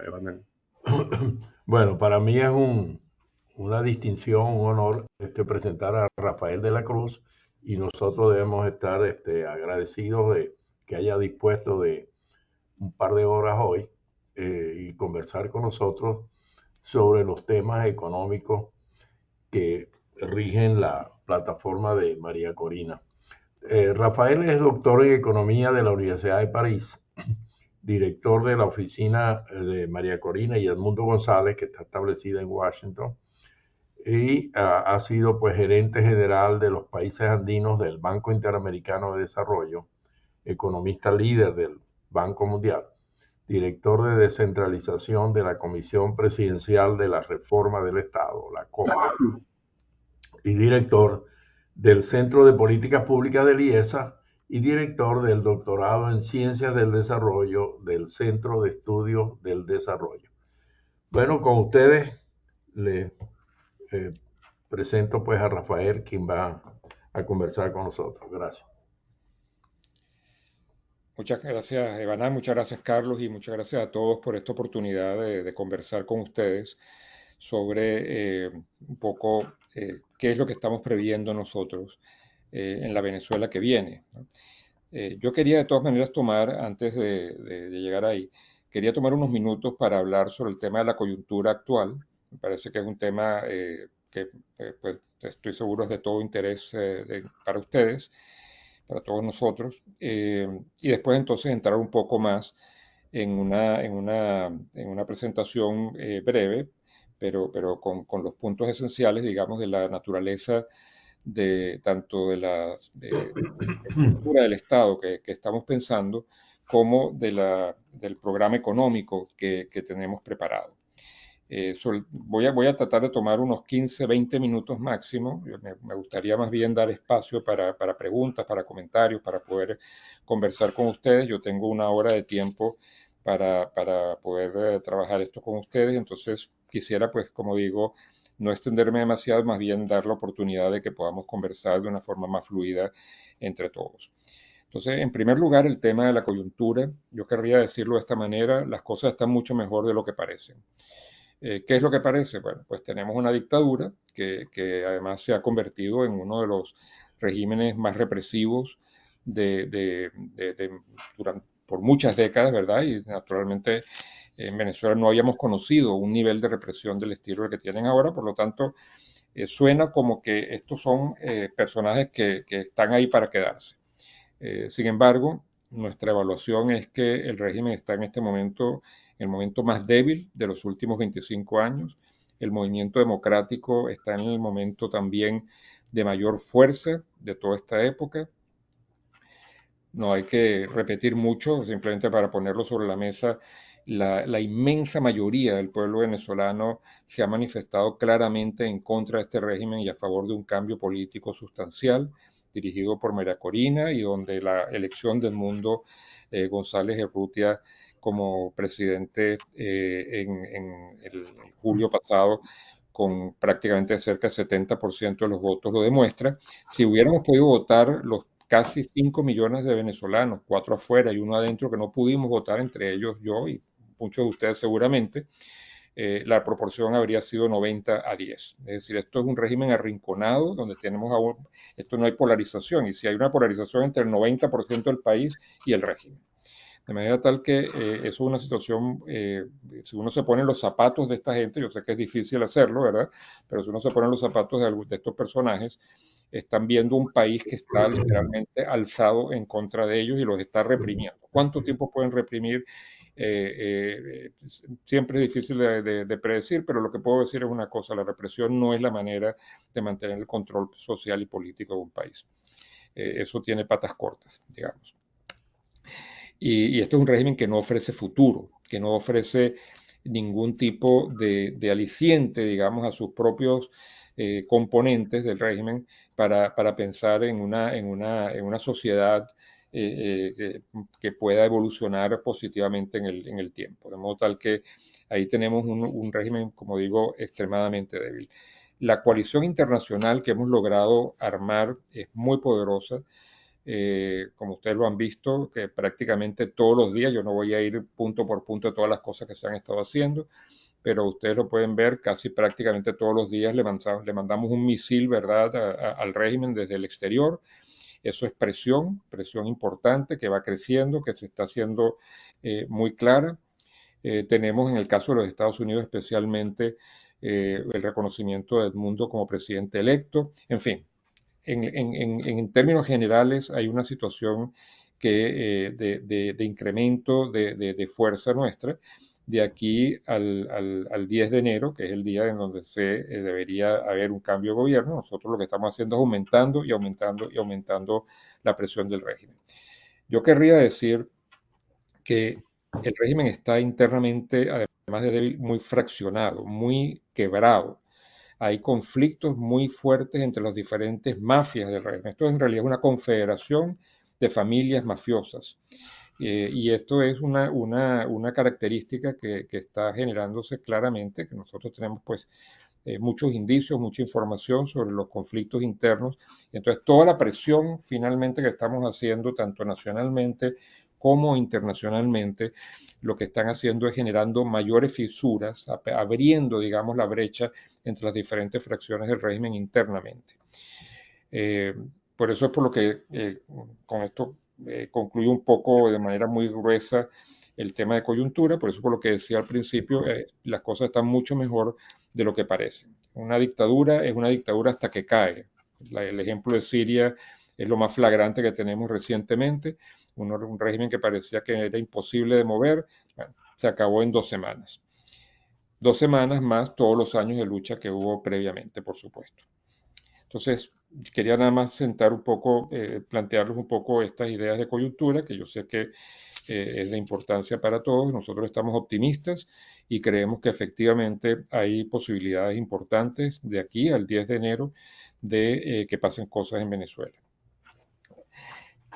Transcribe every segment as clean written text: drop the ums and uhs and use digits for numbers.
Emanuel. Bueno, para mí es una distinción, un honor presentar a Rafael de la Cruz y nosotros debemos estar agradecidos de que haya dispuesto de un par de horas hoy y conversar con nosotros sobre los temas económicos que rigen la plataforma de María Corina. Rafael es doctor en Economía de la Universidad de París, director de la oficina de María Corina y Edmundo González, que está establecida en Washington, y ha sido pues gerente general de los países andinos del Banco Interamericano de Desarrollo, economista líder del Banco Mundial, director de descentralización de la Comisión Presidencial de la Reforma del Estado, la COPE, y director del Centro de Políticas Públicas del IESA y director del doctorado en Ciencias del Desarrollo del Centro de Estudios del Desarrollo. Bueno, con ustedes les eh, presento pues a Rafael, quien va a conversar con nosotros. Gracias. Muchas gracias, Evaná, muchas gracias, Carlos, y muchas gracias a todos por esta oportunidad de conversar con ustedes sobre un poco qué es lo que estamos previendo nosotros en la Venezuela que viene, ¿no? Yo quería de todas maneras tomar, antes de llegar ahí, quería tomar unos minutos para hablar sobre el tema de la coyuntura actual. Me parece que es un tema que pues, estoy seguro es de todo interés para ustedes, para todos nosotros, y después entonces entrar un poco más en una presentación breve, pero con los puntos esenciales, digamos, de la naturaleza de tanto de la estructura del Estado que estamos pensando, como del programa económico que tenemos preparado. Voy a tratar de tomar unos 15, 20 minutos máximo. Me gustaría más bien dar espacio para preguntas, para comentarios, para poder conversar con ustedes. Yo tengo una hora de tiempo para poder trabajar esto con ustedes. Entonces, quisiera, pues, como digo, no extenderme demasiado, más bien dar la oportunidad de que podamos conversar de una forma más fluida entre todos. Entonces, en primer lugar, el tema de la coyuntura, yo querría decirlo de esta manera, las cosas están mucho mejor de lo que parecen. ¿Qué es lo que parece? Bueno, pues tenemos una dictadura que además se ha convertido en uno de los regímenes más represivos por muchas décadas, ¿verdad? Y naturalmente en Venezuela no habíamos conocido un nivel de represión del estilo que tienen ahora, por lo tanto, suena como que estos son personajes que están ahí para quedarse. Sin embargo, nuestra evaluación es que el régimen está en este momento, en el momento más débil de los últimos 25 años. El movimiento democrático está en el momento también de mayor fuerza de toda esta época. No hay que repetir mucho, simplemente para ponerlo sobre la mesa, la inmensa mayoría del pueblo venezolano se ha manifestado claramente en contra de este régimen y a favor de un cambio político sustancial dirigido por María Corina y donde la elección del Mundo González Urrutia como presidente en el julio pasado con prácticamente cerca del 70% de los votos lo demuestra. Si hubiéramos podido votar los casi 5 millones de venezolanos, 4 afuera y uno adentro que no pudimos votar, entre ellos yo y muchos de ustedes seguramente, la proporción habría sido 90-10. Es decir, esto es un régimen arrinconado donde tenemos aún, esto no hay polarización, y si hay una polarización entre el 90% del país y el régimen. De manera tal que eso es una situación, si uno se pone en los zapatos de esta gente, yo sé que es difícil hacerlo, ¿verdad? Pero si uno se pone en los zapatos de estos personajes, están viendo un país que está literalmente alzado en contra de ellos y los está reprimiendo. ¿Cuánto tiempo pueden reprimir? Siempre es difícil de predecir, pero lo que puedo decir es una cosa, la represión no es la manera de mantener el control social y político de un país. Eso tiene patas cortas, digamos. Y este es un régimen que no ofrece futuro, que no ofrece ningún tipo de aliciente, digamos, a sus propios componentes del régimen para pensar en una sociedad que pueda evolucionar positivamente en el tiempo. De modo tal que ahí tenemos un régimen, como digo, extremadamente débil. La coalición internacional que hemos logrado armar es muy poderosa. como ustedes lo han visto, que prácticamente todos los días, yo no voy a ir punto por punto de todas las cosas que se han estado haciendo, pero ustedes lo pueden ver, casi prácticamente todos los días le mandamos un misil, ¿verdad?, al régimen desde el exterior. Eso es presión importante que va creciendo, que se está haciendo muy clara. Tenemos en el caso de los Estados Unidos especialmente el reconocimiento de Edmundo como presidente electo. En fin, en términos generales hay una situación de incremento de fuerza nuestra de aquí al 10 de enero, que es el día en donde debería haber un cambio de gobierno. Nosotros lo que estamos haciendo es aumentando y aumentando y aumentando la presión del régimen. Yo querría decir que el régimen está internamente, además de débil, muy fraccionado, muy quebrado. Hay conflictos muy fuertes entre las diferentes mafias del régimen. Esto en realidad es una confederación de familias mafiosas. Y esto es una característica que está generándose claramente, que nosotros tenemos pues muchos indicios, mucha información sobre los conflictos internos. Entonces, toda la presión finalmente que estamos haciendo, tanto nacionalmente como internacionalmente, lo que están haciendo es generando mayores fisuras, abriendo, digamos, la brecha entre las diferentes fracciones del régimen internamente. Por eso es por lo que con esto concluyo un poco de manera muy gruesa el tema de coyuntura, por eso por lo que decía al principio, las cosas están mucho mejor de lo que parece. Una dictadura es una dictadura hasta que cae. El ejemplo de Siria es lo más flagrante que tenemos recientemente, un régimen que parecía que era imposible de mover, bueno, se acabó en 2 semanas. 2 semanas más todos los años de lucha que hubo previamente, por supuesto. Entonces, quería nada más sentar un poco, plantearles un poco estas ideas de coyuntura, que yo sé que es de importancia para todos. Nosotros estamos optimistas y creemos que efectivamente hay posibilidades importantes de aquí al 10 de enero de que pasen cosas en Venezuela.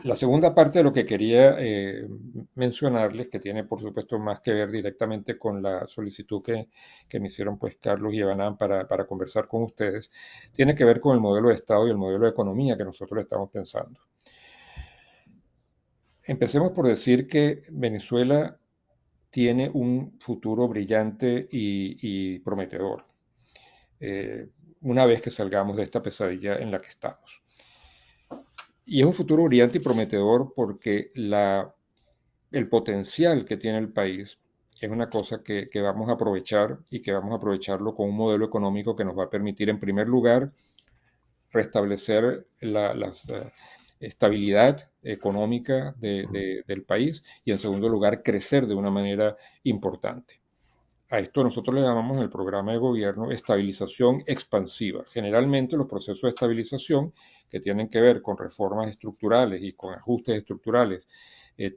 La segunda parte de lo que quería mencionarles, que tiene por supuesto más que ver directamente con la solicitud que me hicieron pues Carlos y Evanán para conversar con ustedes, tiene que ver con el modelo de Estado y el modelo de economía que nosotros estamos pensando. Empecemos por decir que Venezuela tiene un futuro brillante y prometedor, una vez que salgamos de esta pesadilla en la que estamos. Y es un futuro brillante y prometedor porque el potencial que tiene el país es una cosa que vamos a aprovechar y que vamos a aprovecharlo con un modelo económico que nos va a permitir, en primer lugar, restablecer la estabilidad económica del país y, en segundo lugar, crecer de una manera importante. A esto nosotros le llamamos en el programa de gobierno estabilización expansiva. Generalmente los procesos de estabilización que tienen que ver con reformas estructurales y con ajustes estructurales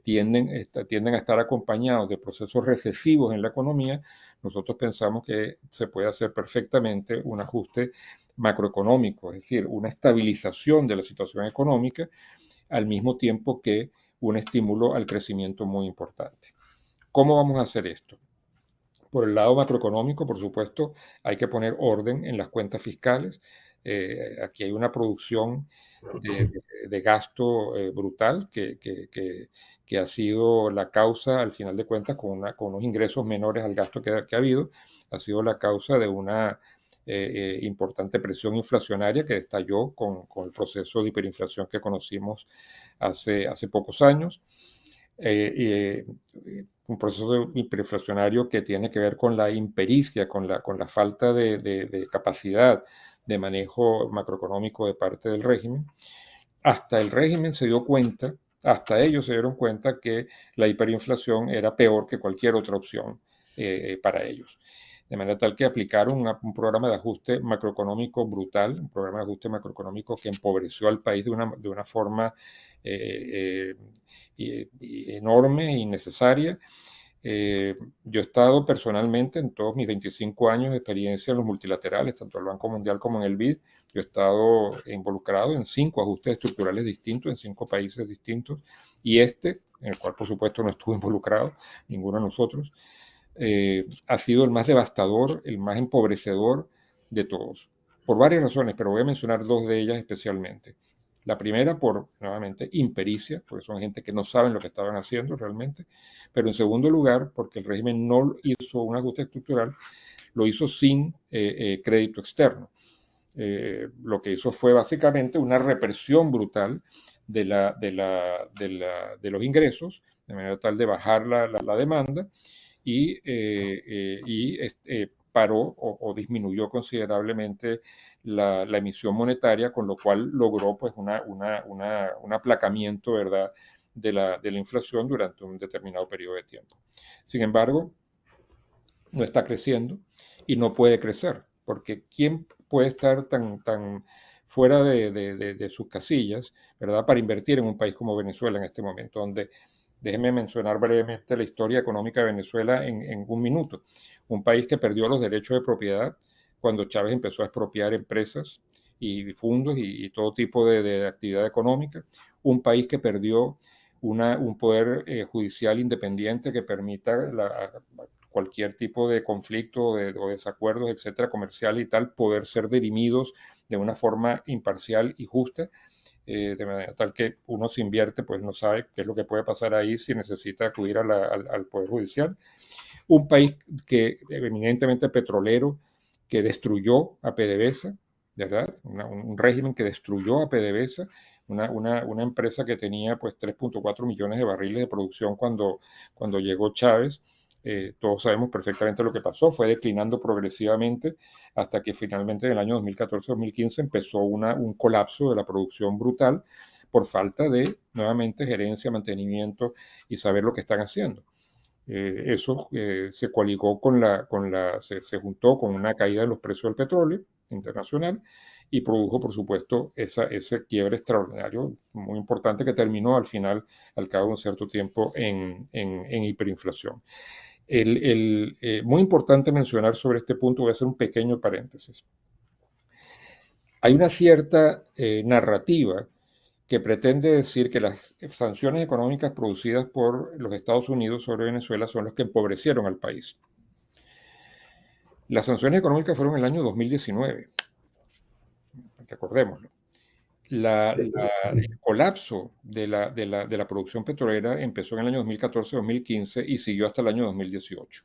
tienden a estar acompañados de procesos recesivos en la economía. Nosotros pensamos que se puede hacer perfectamente un ajuste macroeconómico, es decir, una estabilización de la situación económica al mismo tiempo que un estímulo al crecimiento muy importante. ¿Cómo vamos a hacer esto? Por el lado macroeconómico, por supuesto, hay que poner orden en las cuentas fiscales. Aquí hay una producción de gasto brutal que ha sido la causa, al final de cuentas, con unos ingresos menores al gasto que ha habido, ha sido la causa de una importante presión inflacionaria que estalló con el proceso de hiperinflación que conocimos hace pocos años. Un proceso hiperinflacionario que tiene que ver con la impericia, con la falta de capacidad de manejo macroeconómico de parte del régimen. Hasta el régimen se dio cuenta, hasta ellos se dieron cuenta que la hiperinflación era peor que cualquier otra opción para ellos. De manera tal que aplicaron un programa de ajuste macroeconómico brutal, un programa de ajuste macroeconómico que empobreció al país de una forma enorme y necesaria. Yo he estado personalmente en todos mis 25 años de experiencia en los multilaterales, tanto en el Banco Mundial como en el BID. Yo he estado involucrado en 5 ajustes estructurales distintos en 5 países distintos y en el cual por supuesto no estuve involucrado, ninguno de nosotros, ha sido el más devastador, el más empobrecedor de todos, por varias razones, pero voy a mencionar 2 de ellas especialmente. La primera por, nuevamente, impericia, porque son gente que no saben lo que estaban haciendo realmente, pero en segundo lugar, porque el régimen no hizo un ajuste estructural, lo hizo sin crédito externo. Lo que hizo fue básicamente una represión brutal de los ingresos, de manera tal de bajar la demanda y paró o disminuyó considerablemente la emisión monetaria, con lo cual logró pues un aplacamiento, ¿verdad?, de la inflación durante un determinado periodo de tiempo. Sin embargo, no está creciendo y no puede crecer, porque ¿quién puede estar tan fuera de sus casillas, ¿verdad?, para invertir en un país como Venezuela en este momento, donde, déjenme mencionar brevemente la historia económica de Venezuela en un minuto. Un país que perdió los derechos de propiedad cuando Chávez empezó a expropiar empresas y fondos y todo tipo de actividad económica. Un país que perdió un poder judicial independiente que permita cualquier tipo de conflicto o desacuerdos, etcétera, comercial y tal, poder ser dirimidos de una forma imparcial y justa, de manera tal que uno se invierte, pues no sabe qué es lo que puede pasar ahí si necesita acudir al Poder Judicial. Un país que eminentemente petrolero, que destruyó a PDVSA, ¿verdad? Un régimen que destruyó a PDVSA, una empresa que tenía pues 3.4 millones de barriles de producción cuando llegó Chávez. Todos sabemos perfectamente lo que pasó, fue declinando progresivamente hasta que finalmente en el año 2014-2015 empezó un colapso de la producción brutal por falta de, nuevamente, gerencia, mantenimiento y saber lo que están haciendo. Eso se coaligó se juntó con una caída de los precios del petróleo internacional y produjo, por supuesto, ese quiebre extraordinario, muy importante, que terminó al final, al cabo de un cierto tiempo, en hiperinflación. Muy importante mencionar sobre este punto, voy a hacer un pequeño paréntesis. Hay una cierta narrativa que pretende decir que las sanciones económicas producidas por los Estados Unidos sobre Venezuela son las que empobrecieron al país. Las sanciones económicas fueron en el año 2019, recordémoslo. El colapso de la producción petrolera empezó en el año 2014-2015 y siguió hasta el año 2018,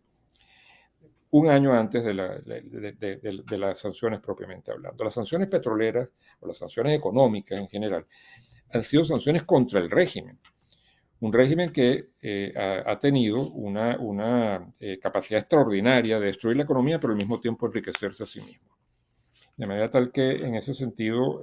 un año antes de las sanciones propiamente hablando. Las sanciones petroleras o las sanciones económicas en general han sido sanciones contra el régimen. Un régimen que ha tenido una capacidad extraordinaria de destruir la economía, pero al mismo tiempo enriquecerse a sí mismo. De manera tal que, en ese sentido,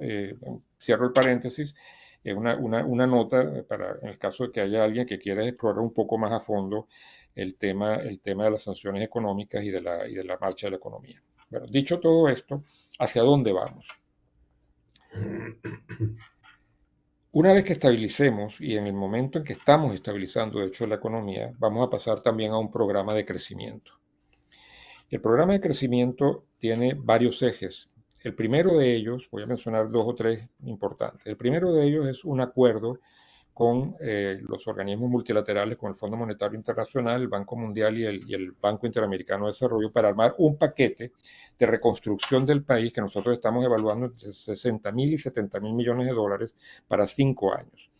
cierro el paréntesis, una nota en el caso de que haya alguien que quiera explorar un poco más a fondo el tema de las sanciones económicas y de la marcha de la economía. Bueno, dicho todo esto, ¿hacia dónde vamos? Una vez que estabilicemos, y en el momento en que estamos estabilizando, de hecho, la economía, vamos a pasar también a un programa de crecimiento. El programa de crecimiento tiene varios ejes. El primero de ellos, voy a mencionar dos o tres importantes. El primero de ellos es un acuerdo con los organismos multilaterales, con el Fondo Monetario Internacional, el Banco Mundial y el Banco Interamericano de Desarrollo, para armar un paquete de reconstrucción del país que nosotros estamos evaluando entre 60.000 y 70.000 millones de dólares para 5 años.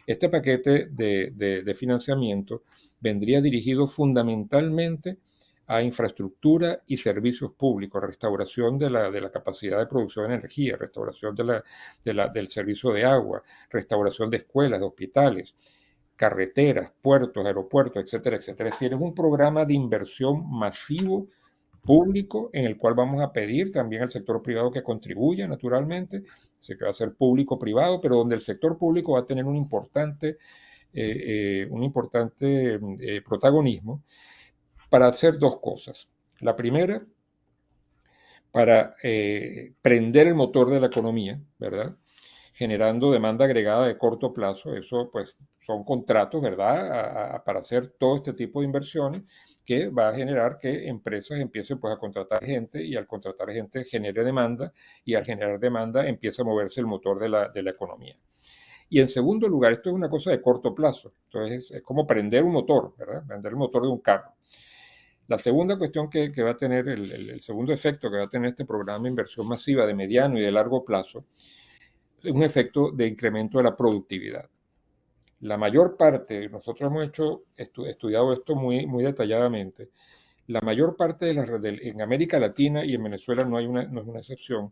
Este paquete de financiamiento vendría dirigido fundamentalmente a infraestructura y servicios públicos, restauración de la capacidad de producción de energía, restauración del servicio de agua, restauración de escuelas, de hospitales, carreteras, puertos, aeropuertos, etcétera, etcétera. Es decir, es un programa de inversión masivo público en el cual vamos a pedir también al sector privado que contribuya, naturalmente, se va a ser público-privado, pero donde el sector público va a tener un importante protagonismo para hacer dos cosas. La primera, para prender el motor de la economía, ¿verdad?, generando demanda agregada de corto plazo. Eso pues son contratos, ¿verdad?, para hacer todo este tipo de inversiones que va a generar que empresas empiecen pues a contratar gente, y al contratar gente genere demanda, y al generar demanda empieza a moverse el motor de la economía. Y en segundo lugar, esto es una cosa de corto plazo, entonces es como prender un motor, ¿verdad?, prender el motor de un carro. La segunda cuestión que va a tener, el segundo efecto que va a tener este programa de inversión masiva de mediano y de largo plazo, un efecto de incremento de la productividad. La mayor parte, nosotros hemos estudiado esto muy detalladamente, la mayor parte en América Latina y en Venezuela no es una excepción,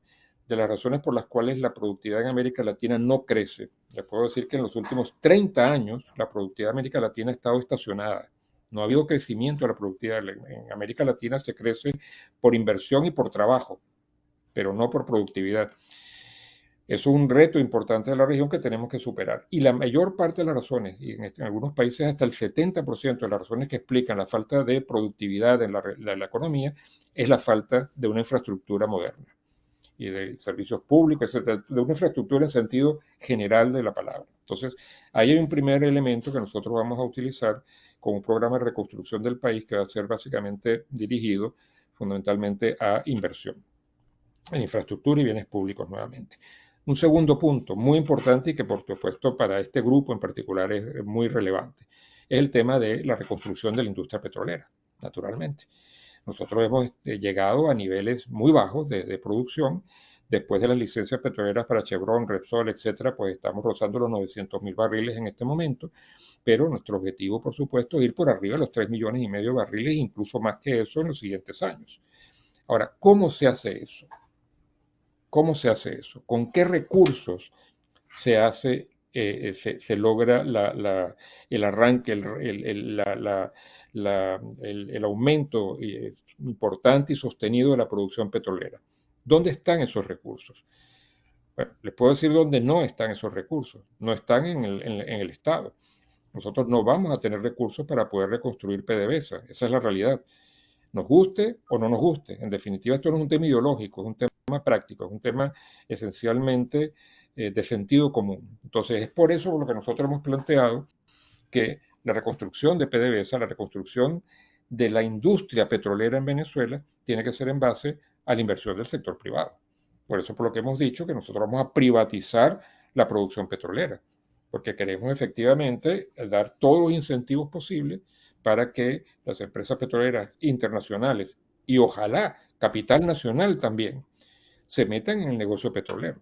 de las razones por las cuales la productividad en América Latina no crece. Les puedo decir que en los últimos 30 años la productividad de América Latina ha estado estacionada. No ha habido crecimiento de la productividad. En América Latina se crece por inversión y por trabajo, pero no por productividad. Es un reto importante de la región que tenemos que superar. Y la mayor parte de las razones, y en algunos países hasta el 70% de las razones que explican la falta de productividad en la economía, es la falta de una infraestructura moderna y de servicios públicos, etcétera, de una infraestructura en sentido general de la palabra. Entonces, ahí hay un primer elemento que nosotros vamos a utilizar como un programa de reconstrucción del país que va a ser básicamente dirigido fundamentalmente a inversión en infraestructura y bienes públicos nuevamente. Un segundo punto muy importante y que por supuesto para este grupo en particular es muy relevante es el tema de la reconstrucción de la industria petrolera, naturalmente. Nosotros hemos llegado a niveles muy bajos de producción. Después de las licencias petroleras para Chevron, Repsol, etcétera, pues estamos rozando los 900.000 barriles en este momento, pero nuestro objetivo, por supuesto, es ir por arriba de los 3,5 millones de barriles, incluso más que eso en los siguientes años. Ahora, ¿cómo se hace eso? ¿Cómo se hace eso? ¿Con qué recursos se hace, se logra el arranque, el aumento importante y sostenido de la producción petrolera? ¿Dónde están esos recursos? Bueno, les puedo decir dónde no están esos recursos. No están en el Estado. Nosotros no vamos a tener recursos para poder reconstruir PDVSA. Esa es la realidad. Nos guste o no nos guste. En definitiva, esto no es un tema ideológico, es un tema práctico, es un tema esencialmente de sentido común. Entonces, es por eso por lo que nosotros hemos planteado que la reconstrucción de PDVSA, la reconstrucción de la industria petrolera en Venezuela, tiene que ser en base a la inversión del sector privado. Por eso por lo que hemos dicho que nosotros vamos a privatizar la producción petrolera, porque queremos efectivamente dar todos los incentivos posibles para que las empresas petroleras internacionales y ojalá capital nacional también se metan en el negocio petrolero.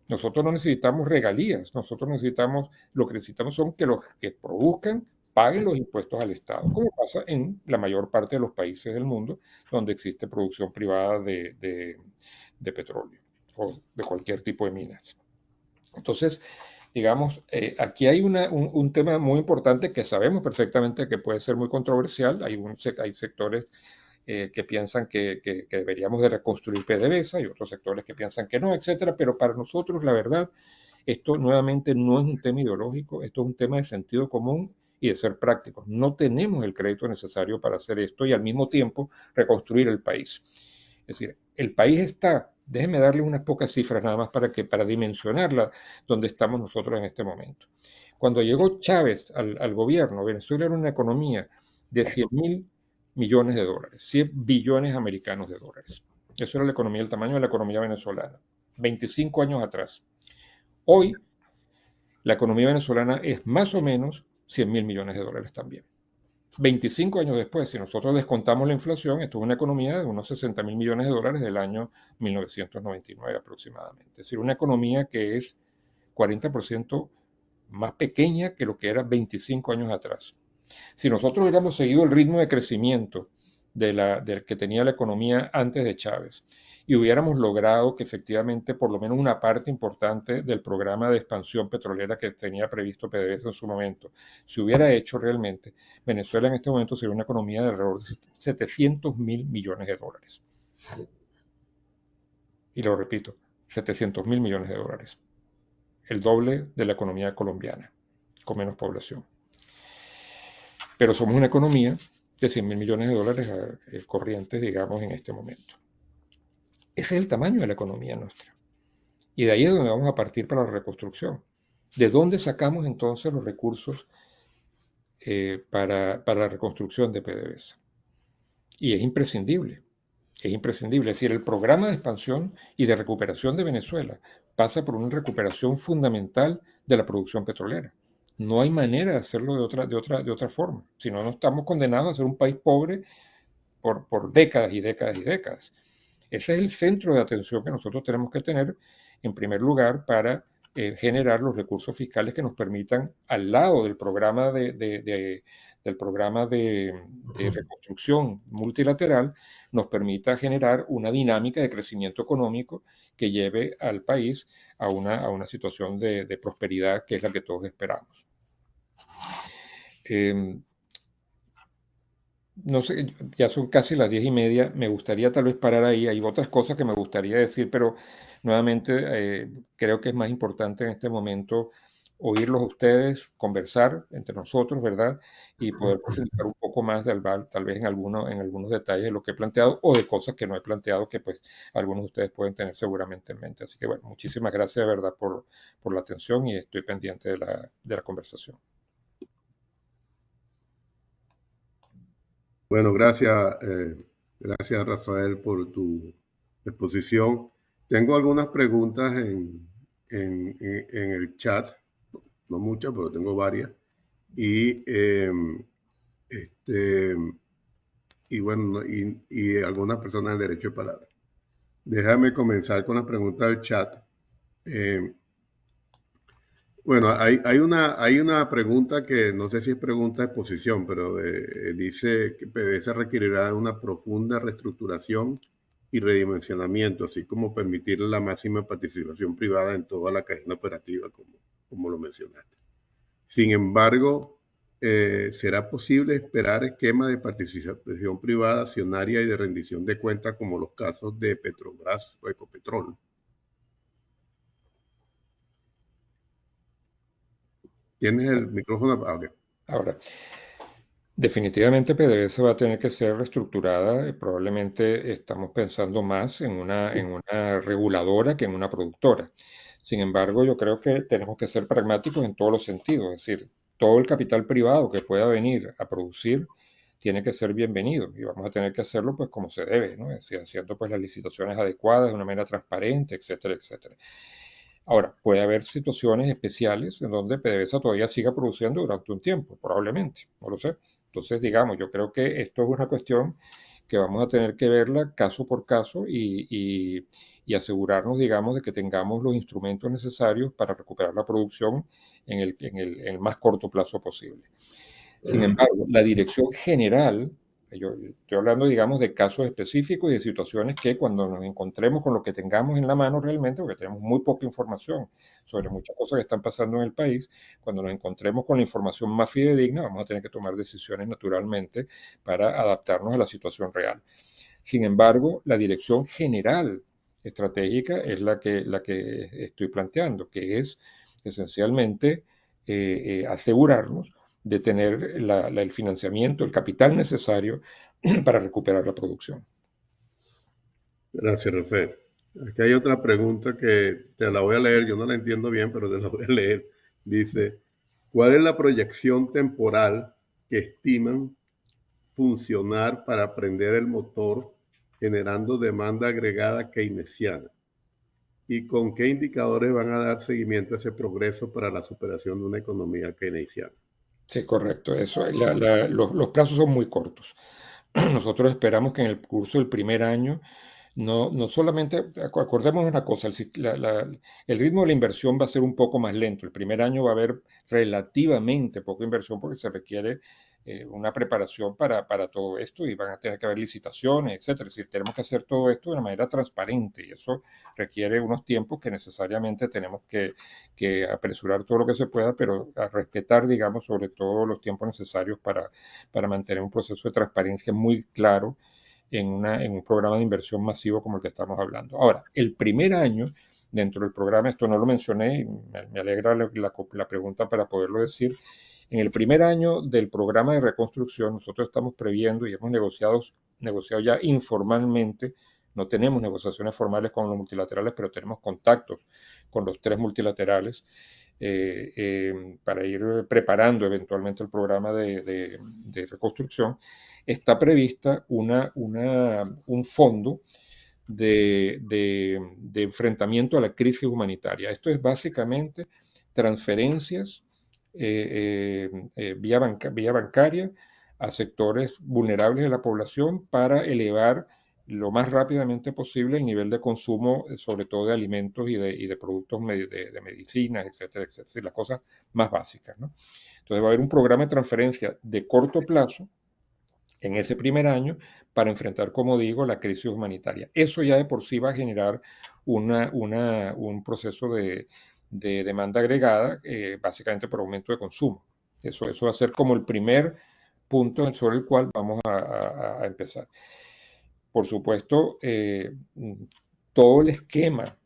Nosotros no necesitamos regalías, lo que necesitamos son que los que produzcan paguen los impuestos al Estado, como pasa en la mayor parte de los países del mundo donde existe producción privada de petróleo o de cualquier tipo de minas. Entonces, digamos, aquí hay un tema muy importante que sabemos perfectamente que puede ser muy controversial. Hay sectores que piensan que deberíamos de reconstruir PDVSA y otros sectores que piensan que no, etcétera. Pero para nosotros, la verdad, esto nuevamente no es un tema ideológico, esto es un tema de sentido común y de ser prácticos. No tenemos el crédito necesario para hacer esto y al mismo tiempo reconstruir el país. Es decir, el país está, déjenme darle unas pocas cifras nada más para dimensionarla donde estamos nosotros en este momento. Cuando llegó Chávez al gobierno, Venezuela era una economía de 100.000 millones de dólares, 100 billones americanos de dólares. Eso era la economía, el tamaño de la economía venezolana, 25 años atrás. Hoy, la economía venezolana es más o menos 100.000 millones de dólares también. 25 años después, si nosotros descontamos la inflación, esto es una economía de unos 60.000 millones de dólares del año 1999 aproximadamente. Es decir, una economía que es 40% más pequeña que lo que era 25 años atrás. Si nosotros hubiéramos seguido el ritmo de crecimiento del que tenía la economía antes de Chávez y hubiéramos logrado que efectivamente por lo menos una parte importante del programa de expansión petrolera que tenía previsto PDVSA en su momento se hubiera hecho realmente, Venezuela en este momento sería una economía de alrededor de 700.000 millones de dólares. Y lo repito, 700.000 millones de dólares. El doble de la economía colombiana, con menos población. Pero somos una economía de 100.000 millones de dólares corrientes, digamos, en este momento. Ese es el tamaño de la economía nuestra. Y de ahí es donde vamos a partir para la reconstrucción. ¿De dónde sacamos entonces los recursos para la reconstrucción de PDVSA? Y es imprescindible. Es imprescindible. Es decir, el programa de expansión y de recuperación de Venezuela pasa por una recuperación fundamental de la producción petrolera. No hay manera de hacerlo de otra forma. Si no, no estamos condenados a ser un país pobre por décadas y décadas y décadas. Ese es el centro de atención que nosotros tenemos que tener, en primer lugar, para generar los recursos fiscales que nos permitan, al lado del programa del programa de reconstrucción multilateral, nos permita generar una dinámica de crecimiento económico que lleve al país a una situación de prosperidad que es la que todos esperamos. No sé, ya son casi las 10:30. Me gustaría tal vez parar ahí. Hay otras cosas que me gustaría decir, pero nuevamente creo que es más importante en este momento oírlos a ustedes, conversar entre nosotros, ¿verdad? Y poder profundizar un poco más tal vez en algunos detalles de lo que he planteado o de cosas que no he planteado que pues algunos de ustedes pueden tener seguramente en mente. Así que bueno, muchísimas gracias de verdad por la atención y estoy pendiente de la conversación. Bueno, gracias, gracias Rafael por tu exposición. Tengo algunas preguntas en el chat, no muchas, pero tengo varias. Y, este, y bueno, y algunas personas en derecho de palabra. Déjame comenzar con las preguntas del chat. Bueno, hay una pregunta que no sé si es pregunta de exposición, pero dice que PDVSA requerirá una profunda reestructuración y redimensionamiento, así como permitir la máxima participación privada en toda la cadena operativa, como lo mencionaste. Sin embargo, ¿será posible esperar esquemas de participación privada, accionaria y de rendición de cuentas como los casos de Petrobras o Ecopetrol? ¿Tienes el micrófono apagado? Ahora, definitivamente PDVSA va a tener que ser reestructurada. Probablemente estamos pensando más en una reguladora que en una productora. Sin embargo, yo creo que tenemos que ser pragmáticos en todos los sentidos. Es decir, todo el capital privado que pueda venir a producir tiene que ser bienvenido y vamos a tener que hacerlo pues como se debe, ¿no? Es decir, haciendo pues las licitaciones adecuadas de una manera transparente, etcétera, etcétera. Ahora, puede haber situaciones especiales en donde PDVSA todavía siga produciendo durante un tiempo, probablemente, no lo sé. Entonces, digamos, yo creo que esto es una cuestión que vamos a tener que verla caso por caso y asegurarnos, digamos, de que tengamos los instrumentos necesarios para recuperar la producción en el más corto plazo posible. Sin embargo, la dirección general, yo estoy hablando, digamos, de casos específicos y de situaciones que cuando nos encontremos con lo que tengamos en la mano realmente, porque tenemos muy poca información sobre muchas cosas que están pasando en el país, cuando nos encontremos con la información más fidedigna, vamos a tener que tomar decisiones naturalmente para adaptarnos a la situación real. Sin embargo, la dirección general estratégica es la que estoy planteando, que es esencialmente asegurarnos de tener el financiamiento, el capital necesario para recuperar la producción. Gracias, Rafael. Aquí hay otra pregunta que te la voy a leer, yo no la entiendo bien, pero te la voy a leer. Dice, ¿cuál es la proyección temporal que estiman funcionar para prender el motor generando demanda agregada keynesiana? ¿Y con qué indicadores van a dar seguimiento a ese progreso para la superación de una economía keynesiana? Sí, correcto. Eso, los plazos son muy cortos. Nosotros esperamos que en el curso del primer año no solamente, acordemos una cosa, el ritmo de la inversión va a ser un poco más lento. El primer año va a haber relativamente poca inversión porque se requiere una preparación para todo esto y van a tener que haber licitaciones, etcétera. Es decir, tenemos que hacer todo esto de una manera transparente y eso requiere unos tiempos que necesariamente tenemos que apresurar todo lo que se pueda, pero a respetar, digamos, sobre todo los tiempos necesarios para mantener un proceso de transparencia muy claro en un programa de inversión masivo como el que estamos hablando. Ahora, el primer año dentro del programa, esto no lo mencioné y me alegra la pregunta para poderlo decir, en el primer año del programa de reconstrucción nosotros estamos previendo y hemos negociado ya informalmente, no tenemos negociaciones formales con los multilaterales, pero tenemos contactos con los 3 multilaterales para ir preparando eventualmente el programa de reconstrucción. Está prevista un fondo de enfrentamiento a la crisis humanitaria. Esto es básicamente transferencias vía bancaria a sectores vulnerables de la población para elevar lo más rápidamente posible el nivel de consumo, sobre todo de alimentos y de productos de medicinas, etcétera, etcétera, las cosas más básicas, ¿no? Entonces va a haber un programa de transferencia de corto plazo en ese primer año para enfrentar, como digo, la crisis humanitaria. Eso ya de por sí va a generar un proceso de demanda agregada, básicamente por aumento de consumo. Eso va a ser como el primer punto sobre el cual vamos a empezar. Por supuesto, todo el esquema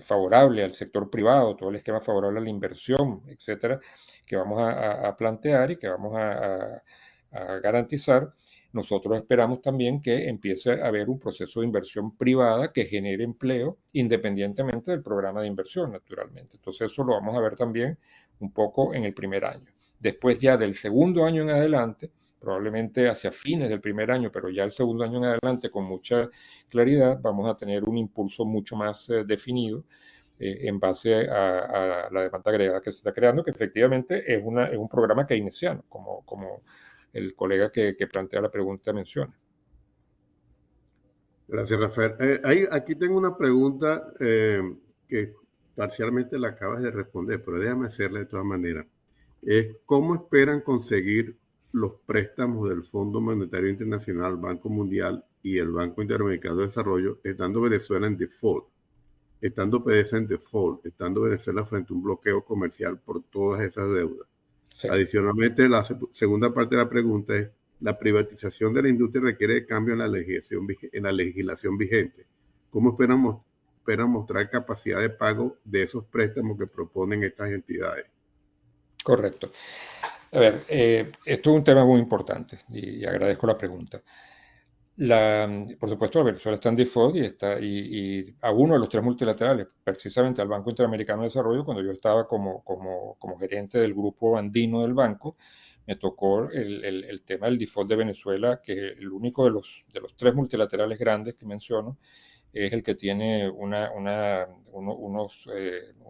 favorable al sector privado, todo el esquema favorable a la inversión, etcétera, que vamos a plantear y que vamos a garantizar, nosotros esperamos también que empiece a haber un proceso de inversión privada que genere empleo independientemente del programa de inversión, naturalmente. Entonces eso lo vamos a ver también un poco en el primer año. Después ya del segundo año en adelante, probablemente hacia fines del primer año, pero ya el segundo año en adelante con mucha claridad, vamos a tener un impulso mucho más definido en base a la demanda agregada que se está creando, que efectivamente es un programa keynesiano, como el colega que plantea la pregunta menciona. Gracias, Rafael. Aquí tengo una pregunta que parcialmente la acabas de responder, pero déjame hacerla de todas maneras. ¿Cómo esperan conseguir los préstamos del Fondo Monetario Internacional, Banco Mundial y el Banco Interamericano de Desarrollo, estando Venezuela en default, estando PDVSA en default, estando Venezuela frente a un bloqueo comercial por todas esas deudas? Sí. Adicionalmente, la segunda parte de la pregunta es, la privatización de la industria requiere de cambio en la legislación vigente. ¿Cómo esperan mostrar capacidad de pago de esos préstamos que proponen estas entidades? Correcto. A ver, esto es un tema muy importante y agradezco la pregunta. Por supuesto, Venezuela está en default y a uno de los tres multilaterales, precisamente al Banco Interamericano de Desarrollo, cuando yo estaba como gerente del grupo andino del banco, me tocó el tema del default de Venezuela, que es el único de los tres multilaterales grandes que menciono, es el que tiene un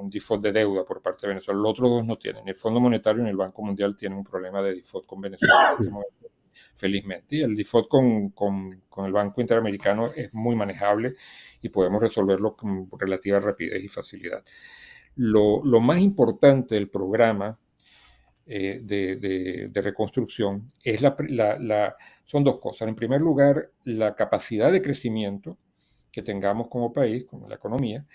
default de deuda por parte de Venezuela. Los otros dos no tienen. Ni el Fondo Monetario ni el Banco Mundial tienen un problema de default con Venezuela en este momento, felizmente. Y el default con el Banco Interamericano es muy manejable y podemos resolverlo con relativa rapidez y facilidad. Lo más importante del programa de reconstrucción son dos cosas. En primer lugar, la capacidad de crecimiento que tengamos como país, como la economía,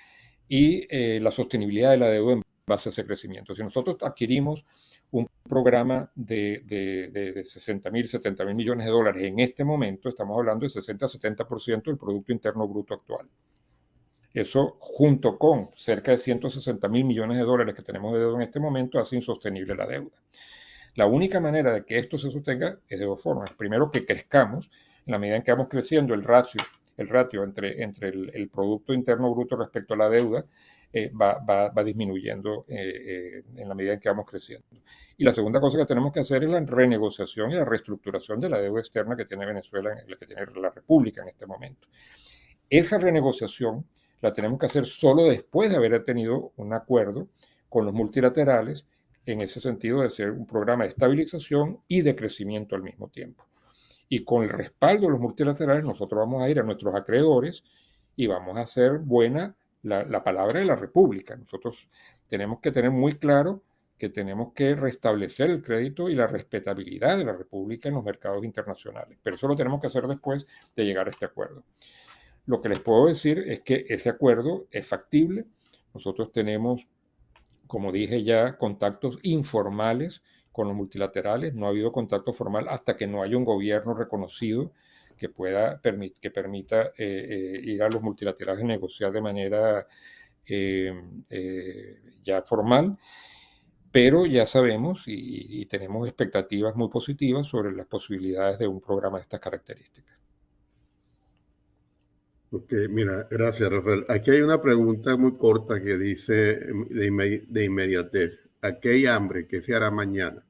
y la sostenibilidad de la deuda en base a ese crecimiento. Si nosotros adquirimos un programa de 60.000, 70.000 millones de dólares en este momento, estamos hablando de 60-70% del Producto Interno Bruto actual. Eso, junto con cerca de 160.000 millones de dólares que tenemos de deuda en este momento, hace insostenible la deuda. La única manera de que esto se sostenga es de dos formas. Primero, que crezcamos. En la medida en que vamos creciendo, el ratio entre el Producto Interno Bruto respecto a la deuda va disminuyendo en la medida en que vamos creciendo. Y la segunda cosa que tenemos que hacer es la renegociación y la reestructuración de la deuda externa que tiene Venezuela, la que tiene la República en este momento. Esa renegociación la tenemos que hacer solo después de haber tenido un acuerdo con los multilaterales, en ese sentido de ser un programa de estabilización y de crecimiento al mismo tiempo. Y con el respaldo de los multilaterales, nosotros vamos a ir a nuestros acreedores y vamos a hacer buena la palabra de la República. Nosotros tenemos que tener muy claro que tenemos que restablecer el crédito y la respetabilidad de la República en los mercados internacionales. Pero eso lo tenemos que hacer después de llegar a este acuerdo. Lo que les puedo decir es que ese acuerdo es factible. Nosotros tenemos, como dije ya, contactos informales con los multilaterales. No ha habido contacto formal hasta que no haya un gobierno reconocido que permita ir a los multilaterales a negociar de manera ya formal. Pero ya sabemos y tenemos expectativas muy positivas sobre las posibilidades de un programa de estas características. Ok, mira, gracias, Rafael. Aquí hay una pregunta muy corta que dice de inmediatez. ¿A qué hay hambre? ¿Qué se hará mañana?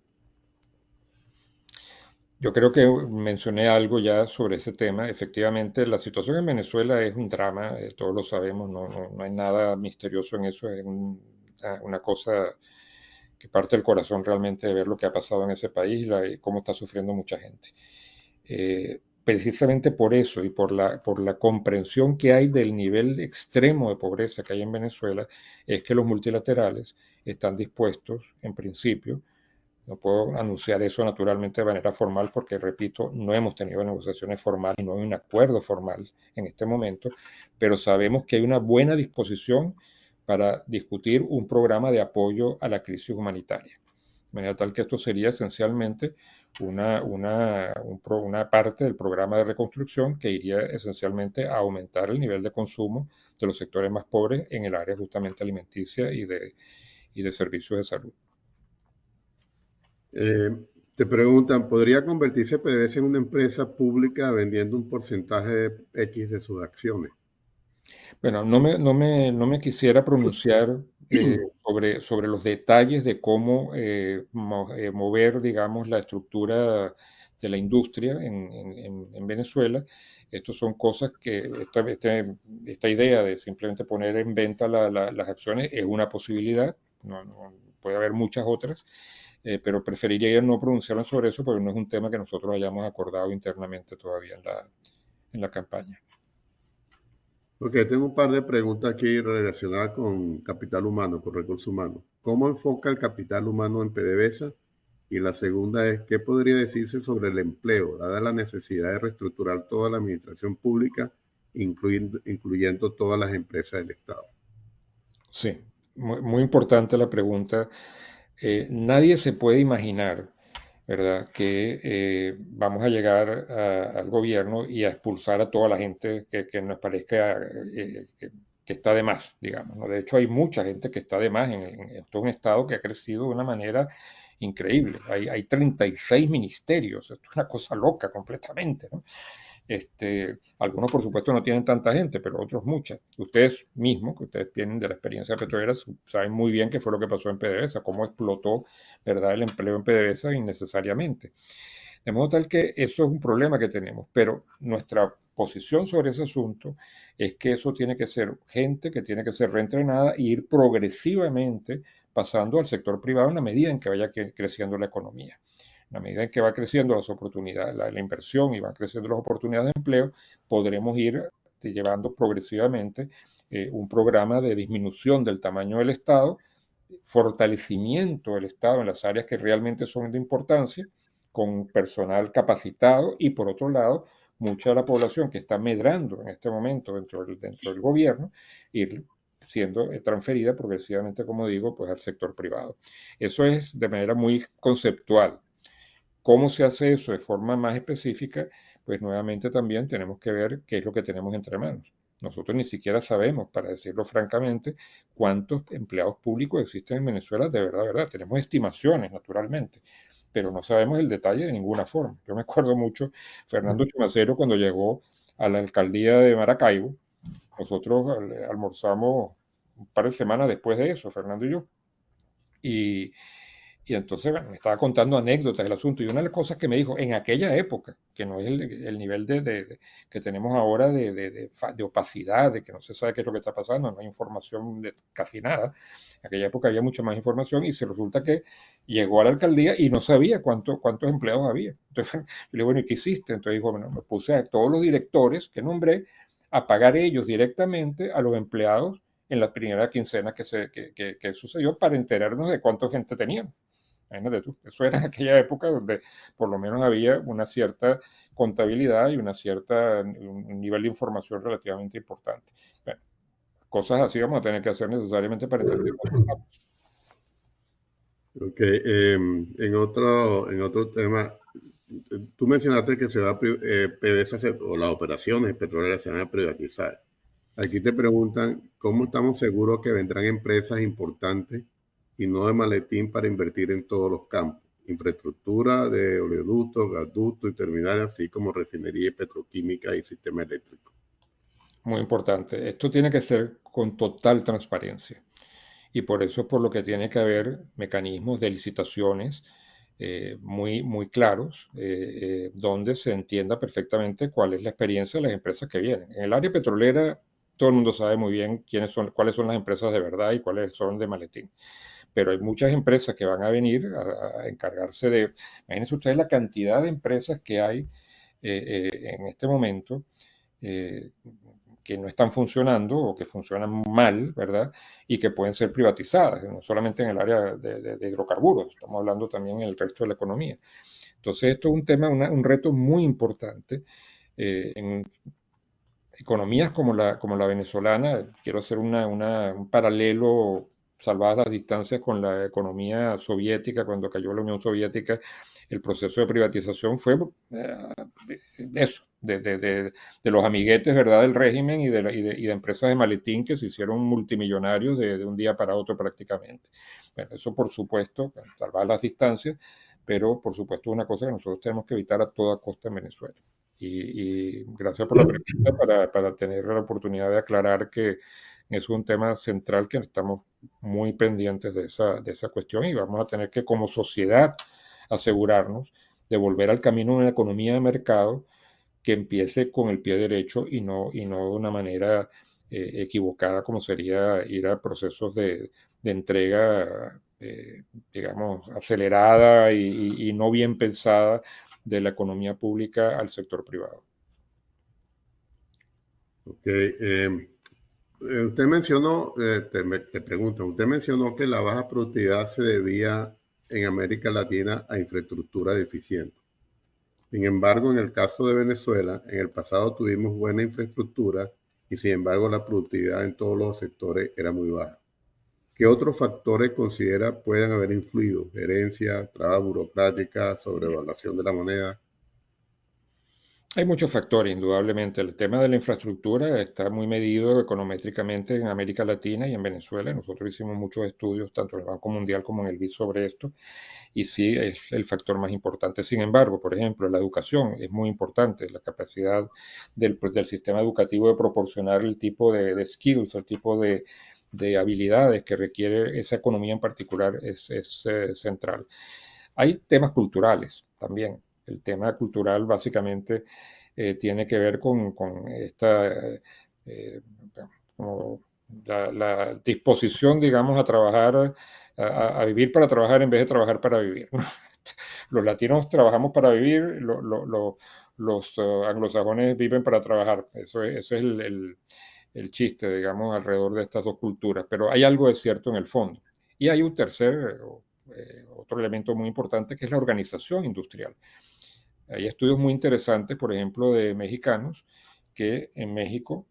Yo creo que mencioné algo ya sobre ese tema. Efectivamente, la situación en Venezuela es un drama, todos lo sabemos, no hay nada misterioso en eso, es una cosa que parte del corazón realmente de ver lo que ha pasado en ese país y cómo está sufriendo mucha gente. precisamente por eso y por la comprensión que hay del nivel extremo de pobreza que hay en Venezuela, es que los multilaterales están dispuestos, en principio, no puedo anunciar eso naturalmente de manera formal porque, repito, no hemos tenido negociaciones formales y no hay un acuerdo formal en este momento, pero sabemos que hay una buena disposición para discutir un programa de apoyo a la crisis humanitaria. De manera tal que esto sería esencialmente una parte del programa de reconstrucción que iría esencialmente a aumentar el nivel de consumo de los sectores más pobres en el área justamente alimenticia y de servicios de salud. Eh, Te preguntan, ¿podría convertirse PDVSA en una empresa pública vendiendo un porcentaje X de sus acciones? Bueno, no me quisiera pronunciar sobre los detalles de cómo mover, digamos, la estructura de la industria en Venezuela. Estas son cosas que esta idea de simplemente poner en venta las acciones es una posibilidad, puede haber muchas otras, pero preferiría no pronunciarme sobre eso porque no es un tema que nosotros hayamos acordado internamente todavía en la campaña. Ok, tengo un par de preguntas aquí relacionadas con capital humano, con recursos humanos. ¿Cómo enfoca el capital humano en PDVSA? Y la segunda es, ¿qué podría decirse sobre el empleo, dada la necesidad de reestructurar toda la administración pública, incluyendo todas las empresas del Estado? Sí, muy importante la pregunta. Nadie se puede imaginar, ¿verdad?, que vamos a llegar al gobierno y a expulsar a toda la gente que nos parezca que está de más, digamos, ¿no? De hecho, hay mucha gente que está de más esto es un estado que ha crecido de una manera increíble. Hay 36 ministerios, esto es una cosa loca completamente, ¿no? Algunos, por supuesto, no tienen tanta gente, pero otros muchas. Ustedes mismos, que ustedes tienen de la experiencia petrolera, saben muy bien qué fue lo que pasó en PDVSA, cómo explotó, ¿verdad?, el empleo en PDVSA innecesariamente. De modo tal que eso es un problema que tenemos, pero nuestra posición sobre ese asunto es que eso tiene que ser gente que tiene que ser reentrenada e ir progresivamente pasando al sector privado en la medida en que vaya creciendo la economía. En la medida en que va creciendo las oportunidades, la inversión y van creciendo las oportunidades de empleo, podremos ir llevando progresivamente un programa de disminución del tamaño del Estado, fortalecimiento del Estado en las áreas que realmente son de importancia, con personal capacitado y, por otro lado, mucha de la población que está medrando en este momento dentro del gobierno, ir siendo transferida progresivamente, como digo, pues al sector privado. Eso es de manera muy conceptual. ¿Cómo se hace eso de forma más específica? Pues nuevamente también tenemos que ver qué es lo que tenemos entre manos. Nosotros ni siquiera sabemos, para decirlo francamente, cuántos empleados públicos existen en Venezuela de verdad, verdad. Tenemos estimaciones, naturalmente, pero no sabemos el detalle de ninguna forma. Yo me acuerdo mucho, Fernando Chumacero, cuando llegó a la alcaldía de Maracaibo, nosotros almorzamos un par de semanas después de eso, Fernando y yo. Y, y entonces, bueno, me estaba contando anécdotas del asunto. Y una de las cosas que me dijo, en aquella época, que no es el nivel que tenemos ahora de opacidad, de que no se sabe qué es lo que está pasando, no hay información de casi nada. En aquella época había mucha más información y se resulta que llegó a la alcaldía y no sabía cuántos empleados había. Entonces, yo le digo, bueno, ¿y qué hiciste? Entonces dijo, bueno, me puse a todos los directores que nombré a pagar ellos directamente a los empleados en la primera quincena que sucedió para enterarnos de cuánta gente teníamos. Imagínate tú, eso era en aquella época donde por lo menos había una cierta contabilidad y un nivel de información relativamente importante. Bueno, cosas así vamos a tener que hacer necesariamente para entender cómo estamos. Ok, en otro tema, tú mencionaste que PDVSA o las operaciones petroleras se van a privatizar. Aquí te preguntan, ¿cómo estamos seguros que vendrán empresas importantes y no de maletín para invertir en todos los campos? Infraestructura de oleoductos, gasductos y terminales, así como refinería petroquímica y sistema eléctrico. Muy importante. Esto tiene que ser con total transparencia. Y por eso es por lo que tiene que haber mecanismos de licitaciones muy claros, donde se entienda perfectamente cuál es la experiencia de las empresas que vienen. En el área petrolera, todo el mundo sabe muy bien cuáles son las empresas de verdad y cuáles son de maletín. Pero hay muchas empresas que van a venir a encargarse de... Imagínense ustedes la cantidad de empresas que hay en este momento, que no están funcionando o que funcionan mal, ¿verdad? Y que pueden ser privatizadas, no solamente en el área de hidrocarburos, estamos hablando también en el resto de la economía. Entonces, esto es un tema, un reto muy importante en economías como la venezolana. Quiero hacer un paralelo, salvadas las distancias, con la economía soviética. Cuando cayó la Unión Soviética, el proceso de privatización fue eso, de los amiguetes, ¿verdad?, del régimen y de empresas de maletín que se hicieron multimillonarios de un día para otro prácticamente. Bueno, eso por supuesto, salvar las distancias, pero por supuesto es una cosa que nosotros tenemos que evitar a toda costa en Venezuela. Y gracias por la pregunta para tener la oportunidad de aclarar que es un tema central, que estamos muy pendientes de esa cuestión, y vamos a tener que, como sociedad, asegurarnos de volver al camino de una economía de mercado que empiece con el pie derecho y no de una manera equivocada, como sería ir a procesos de entrega, digamos, acelerada y no bien pensada de la economía pública al sector privado. Ok, usted mencionó, te pregunto, usted mencionó que la baja productividad se debía en América Latina a infraestructura deficiente. Sin embargo, en el caso de Venezuela, en el pasado tuvimos buena infraestructura y sin embargo la productividad en todos los sectores era muy baja. ¿Qué otros factores considera pueden haber influido? Gerencia, traba burocrática, sobrevaluación de la moneda. Hay muchos factores, indudablemente. El tema de la infraestructura está muy medido econométricamente en América Latina y en Venezuela. Nosotros hicimos muchos estudios, tanto en el Banco Mundial como en el BID, sobre esto, y sí es el factor más importante. Sin embargo, por ejemplo, la educación es muy importante. La capacidad del sistema educativo de proporcionar el tipo de skills, el tipo de habilidades que requiere esa economía en particular es central. Hay temas culturales también. El tema cultural básicamente tiene que ver con esta, como la disposición, digamos, a trabajar, a vivir para trabajar en vez de trabajar para vivir. Los latinos trabajamos para vivir, los anglosajones viven para trabajar. Eso es el chiste, digamos, alrededor de estas dos culturas. Pero hay algo de cierto en el fondo. Y hay un tercer, otro elemento muy importante, que es la organización industrial. Hay estudios muy interesantes, por ejemplo, de mexicanos que en México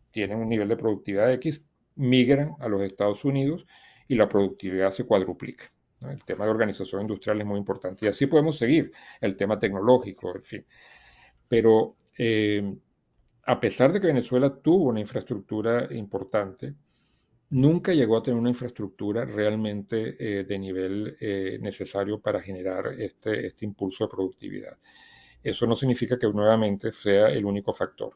tienen un nivel de productividad X, migran a los Estados Unidos y la productividad se cuadruplica, ¿no? El tema de organización industrial es muy importante. Y así podemos seguir, el tema tecnológico, en fin. Pero a pesar de que Venezuela tuvo una infraestructura importante, nunca llegó a tener una infraestructura realmente de nivel necesario para generar este impulso de productividad. Eso no significa que nuevamente sea el único factor.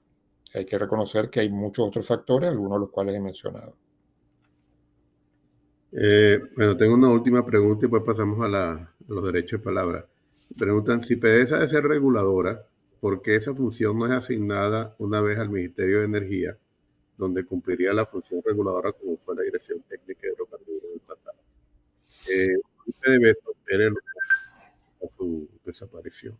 Hay que reconocer que hay muchos otros factores, algunos de los cuales he mencionado. Bueno, tengo una última pregunta y pues pasamos a los derechos de palabra. Preguntan si PDVSA debe ser reguladora, ¿por qué esa función no es asignada una vez al Ministerio de Energía, donde cumpliría la función reguladora como fue la Dirección Técnica de Hidrocarburos del pasado? PDVSA espere a su desaparición.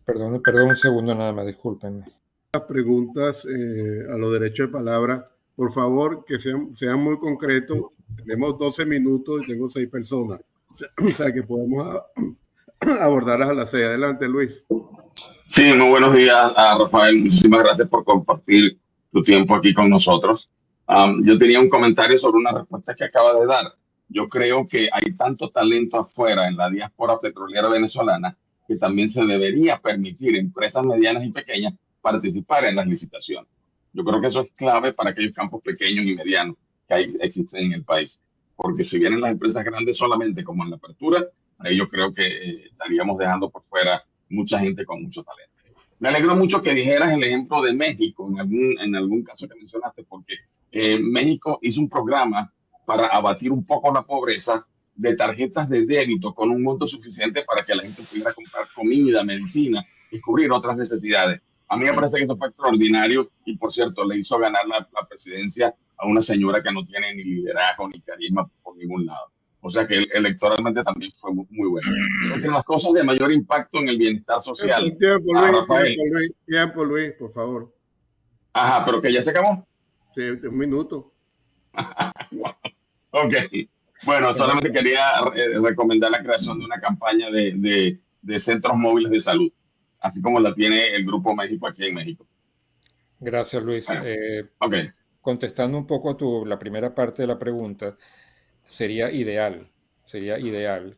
Perdón un segundo nada más, discúlpenme. Las preguntas a los derechos de palabra, por favor, que sean muy concretos. Tenemos 12 minutos y tengo 6 personas. O sea que podemos abordarlas a las 6. Adelante, Luis. Sí, muy buenos días, Rafael. Muchísimas gracias por compartir tu tiempo aquí con nosotros. Yo tenía un comentario sobre una respuesta que acaba de dar. Yo creo que hay tanto talento afuera en la diáspora petrolera venezolana que también se debería permitir a empresas medianas y pequeñas participar en las licitaciones. Yo creo que eso es clave para aquellos campos pequeños y medianos que existen en el país. Porque si vienen las empresas grandes solamente como en la apertura, ahí yo creo que estaríamos dejando por fuera mucha gente con mucho talento. Me alegro mucho que dijeras el ejemplo de México en algún caso que mencionaste, porque México hizo un programa para abatir un poco la pobreza de tarjetas de débito con un monto suficiente para que la gente pudiera comprar comida, medicina y cubrir otras necesidades. A mí me parece que eso fue extraordinario y, por cierto, le hizo ganar la presidencia a una señora que no tiene ni liderazgo ni carisma por ningún lado. O sea que electoralmente también fue muy bueno. Entre las cosas de mayor impacto en el bienestar social, Tiempo, a Luis, Rafael. tiempo, Luis, por favor. Ajá, pero que ya se acabó. Sí, un minuto. Ok. Bueno, solamente quería recomendar la creación de una campaña de centros móviles de salud, así como la tiene el Grupo México aquí en México. Gracias, Luis. Bueno, ok. Contestando un poco la primera parte de la pregunta, sería ideal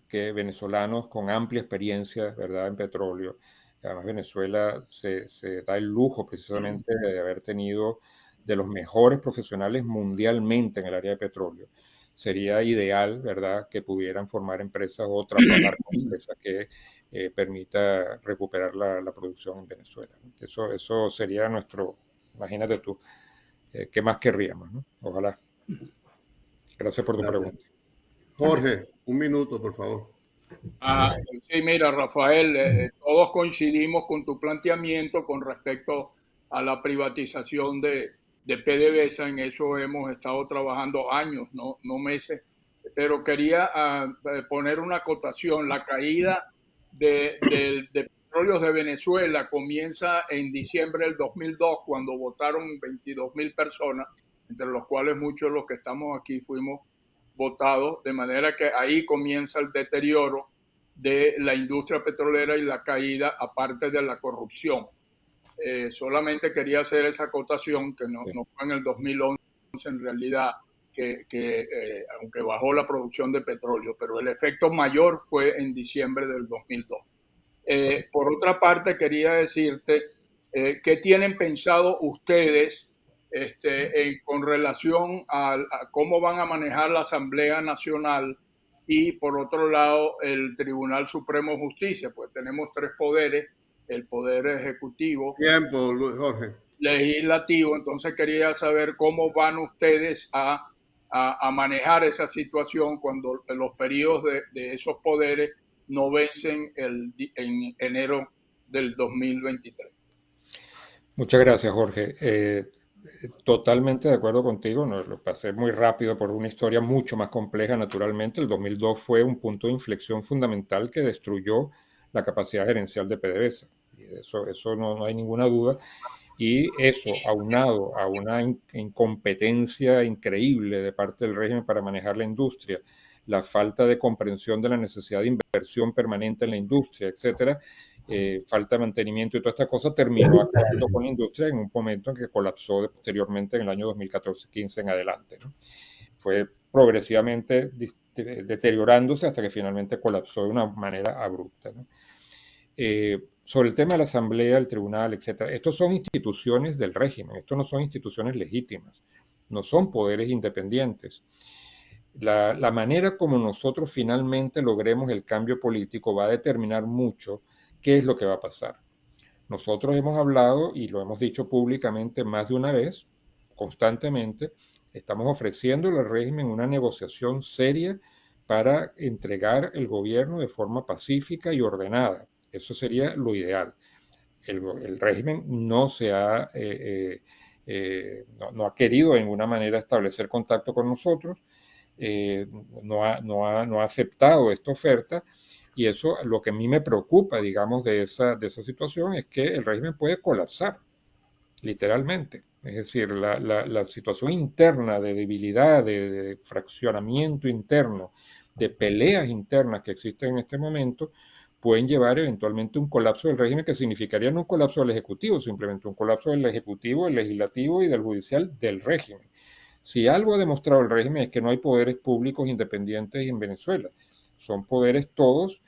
que venezolanos con amplia experiencia, ¿verdad?, en petróleo, además Venezuela se da el lujo precisamente de haber tenido de los mejores profesionales mundialmente en el área de petróleo. Sería ideal, ¿verdad?, que pudieran formar empresas o trabajar con empresas que permita recuperar la producción en Venezuela. Eso sería imagínate tú, ¿qué más querríamos, ¿no? Ojalá. Gracias por tu Gracias. pregunta. Jorge, un minuto, por favor. Sí, mira, Rafael, todos coincidimos con tu planteamiento con respecto a la privatización de PDVSA. En eso hemos estado trabajando años, no meses. Pero quería poner una acotación. La caída de petróleos de Venezuela comienza en diciembre del 2002, cuando votaron 22.000 personas, entre los cuales muchos de los que estamos aquí fuimos votados, de manera que ahí comienza el deterioro de la industria petrolera y la caída, aparte de la corrupción. Solamente quería hacer esa acotación, que no fue en el 2011 en realidad, aunque bajó la producción de petróleo, pero el efecto mayor fue en diciembre del 2002. Por otra parte, quería decirte, ¿qué tienen pensado ustedes con relación a cómo van a manejar la Asamblea Nacional y, por otro lado, el Tribunal Supremo de Justicia? Pues tenemos tres poderes: el poder ejecutivo, Tiempo, Luis, Jorge. legislativo. Entonces quería saber cómo van ustedes a manejar esa situación cuando los periodos de esos poderes no vencen en enero del 2023. Muchas gracias, Jorge. Totalmente de acuerdo contigo. Lo pasé muy rápido por una historia mucho más compleja, naturalmente. El 2002 fue un punto de inflexión fundamental que destruyó la capacidad gerencial de PDVSA. Y eso no hay ninguna duda. Y eso, aunado a una incompetencia increíble de parte del régimen para manejar la industria, la falta de comprensión de la necesidad de inversión permanente en la industria, etcétera, falta de mantenimiento y toda esta cosa, terminó acabando con la industria en un momento en que colapsó posteriormente en el año 2014-15 en adelante, ¿no? Fue progresivamente deteriorándose hasta que finalmente colapsó de una manera abrupta, ¿no? Sobre el tema de la Asamblea, el Tribunal, etcétera, estos son instituciones del régimen, estos no son instituciones legítimas, no son poderes independientes. La manera como nosotros finalmente logremos el cambio político va a determinar mucho qué es lo que va a pasar. Nosotros hemos hablado y lo hemos dicho públicamente más de una vez, constantemente, estamos ofreciéndole al régimen una negociación seria para entregar el gobierno de forma pacífica y ordenada. Eso sería lo ideal. El régimen no ha querido de ninguna manera establecer contacto con nosotros, no ha aceptado esta oferta, y eso, lo que a mí me preocupa, digamos, de esa situación es que el régimen puede colapsar, literalmente. Es decir, la situación interna de debilidad, de fraccionamiento interno, de peleas internas que existen en este momento, pueden llevar eventualmente a un colapso del régimen, que significaría no un colapso del Ejecutivo, simplemente un colapso del Ejecutivo, del Legislativo y del Judicial del régimen. Si algo ha demostrado el régimen es que no hay poderes públicos independientes en Venezuela. Son poderes todos,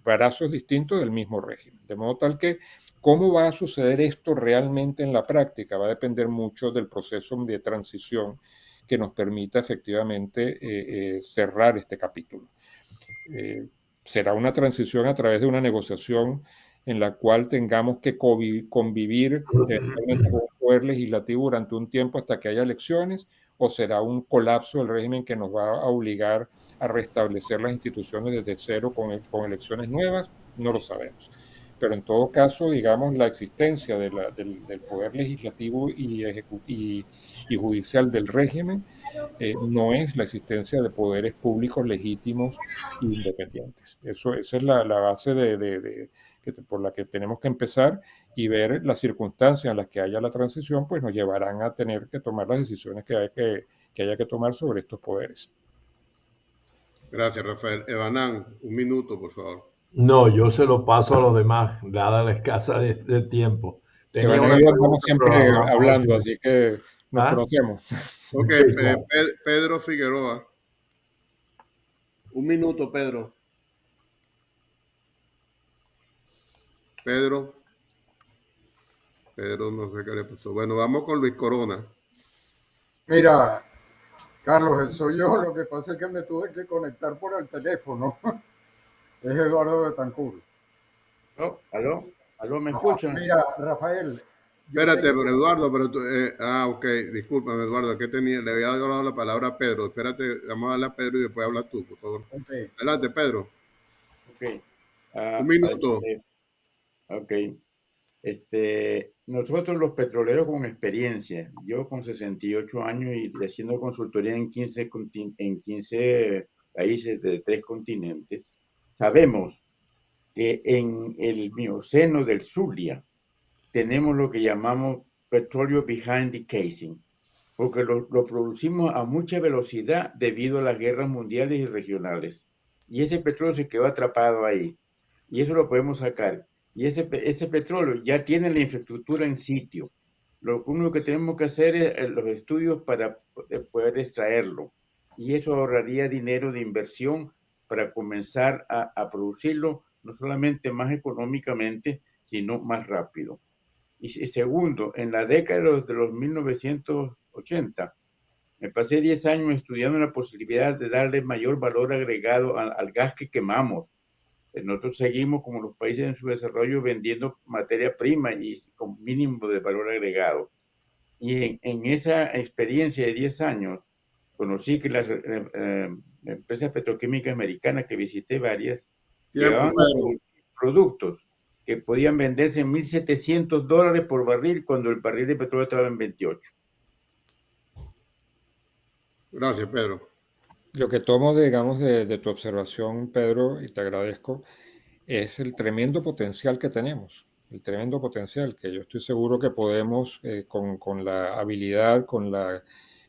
brazos distintos del mismo régimen. De modo tal que cómo va a suceder esto realmente en la práctica va a depender mucho del proceso de transición que nos permita efectivamente cerrar este capítulo. Será una transición a través de una negociación en la cual tengamos que convivir eventualmente con un poder legislativo durante un tiempo hasta que haya elecciones, o será un colapso del régimen que nos va a obligar a restablecer las instituciones desde cero con elecciones nuevas. No lo sabemos. pero en todo caso, digamos, la existencia del poder legislativo y judicial del régimen no es la existencia de poderes públicos legítimos e independientes. Esa es la base por la que tenemos que empezar, y ver las circunstancias en las que haya la transición, pues nos llevarán a tener que tomar las decisiones que haya que tomar sobre estos poderes. Gracias, Rafael. Evanán, un minuto, por favor. No, yo se lo paso a los demás, dada la escasa de tiempo. Tenía Iván una y yo andamos pregunta, pero siempre hablamos hablando, mucho. así que nos ¿Ah? conocemos. Ok, Sí, claro. Pedro Figueroa. Un minuto, Pedro. Pedro, no sé qué le pasó. Bueno, vamos con Luis Corona. Mira, Carlos, soy yo. Lo que pasa es que me tuve que conectar por el teléfono. Es Eduardo Betancourt. Oh, ¿aló? ¿Aló? ¿Me escuchan? Mira, Rafael, yo Espérate, tengo... pero Eduardo, ok, discúlpame, Eduardo, que le había dado la palabra a Pedro. Espérate, vamos a darle a Pedro y después hablas tú, por favor. Ok. Adelante, Pedro. Ok. Un minuto. Ok. Nosotros los petroleros con experiencia, yo con 68 años y haciendo consultoría en 15 países de 3 continentes, sabemos que en el Mioceno del Zulia tenemos lo que llamamos petróleo behind the casing, porque lo producimos a mucha velocidad debido a las guerras mundiales y regionales. Y ese petróleo se quedó atrapado ahí. Y eso lo podemos sacar. Y ese petróleo ya tiene la infraestructura en sitio. Lo único que tenemos que hacer es los estudios para poder extraerlo. Y eso ahorraría dinero de inversión para comenzar a producirlo, no solamente más económicamente, sino más rápido. Y segundo, en la década de los 1980, me pasé 10 años estudiando la posibilidad de darle mayor valor agregado al gas que quemamos. Nosotros seguimos, como los países en su desarrollo, vendiendo materia prima y con mínimo de valor agregado. Y en esa experiencia de 10 años, conocí que las empresas petroquímicas americanas, que visité varias, Tiempo, llegaban a Pedro. productos que podían venderse en $1,700 por barril cuando el barril de petróleo estaba en 28. Gracias, Pedro. Lo que tomo, digamos, de tu observación, Pedro, y te agradezco, es el tremendo potencial que tenemos, el tremendo potencial que yo estoy seguro que podemos, con la habilidad, con la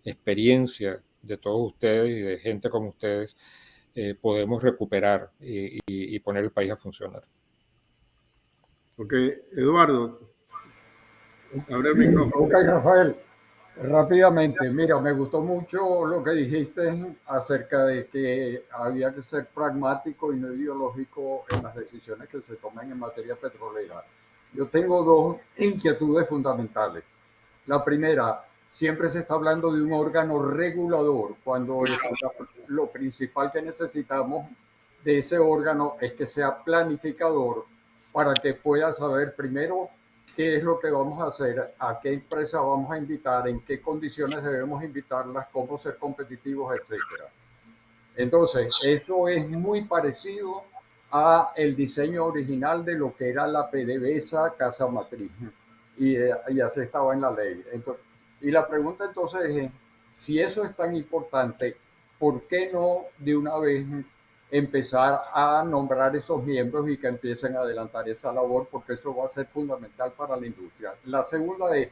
experiencia de todos ustedes y de gente como ustedes, podemos recuperar y poner el país a funcionar. Ok, Eduardo, abre el micrófono. Ok, Rafael, rápidamente. Mira, me gustó mucho lo que dijiste acerca de que había que ser pragmático y no ideológico en las decisiones que se toman en materia petrolera. Yo tengo dos inquietudes fundamentales. La primera, siempre se está hablando de un órgano regulador, cuando lo principal que necesitamos de ese órgano es que sea planificador para que pueda saber primero qué es lo que vamos a hacer, a qué empresa vamos a invitar, en qué condiciones debemos invitarlas, cómo ser competitivos, etcétera. Entonces, esto es muy parecido a el diseño original de lo que era la PDVSA Casa Matriz y ya se estaba en la ley. Entonces, y la pregunta entonces es, si eso es tan importante, ¿por qué no de una vez empezar a nombrar esos miembros y que empiecen a adelantar esa labor? Porque eso va a ser fundamental para la industria. La segunda es,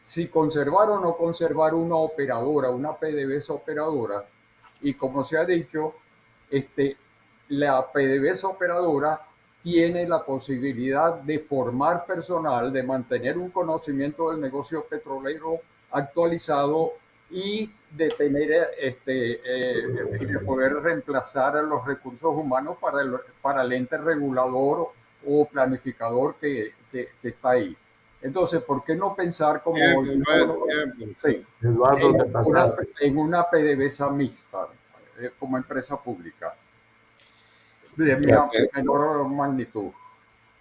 si conservar o no conservar una operadora, una PDVSA operadora, y como se ha dicho, la PDVSA operadora tiene la posibilidad de formar personal, de mantener un conocimiento del negocio petrolero actualizado y de tener y de poder reemplazar a los recursos humanos para el ente regulador o planificador que está ahí. Entonces, ¿por qué no pensar como Tiempo. sí, Eduardo, te pasaste. en una PDVSA mixta como empresa pública de Gracias, menor magnitud?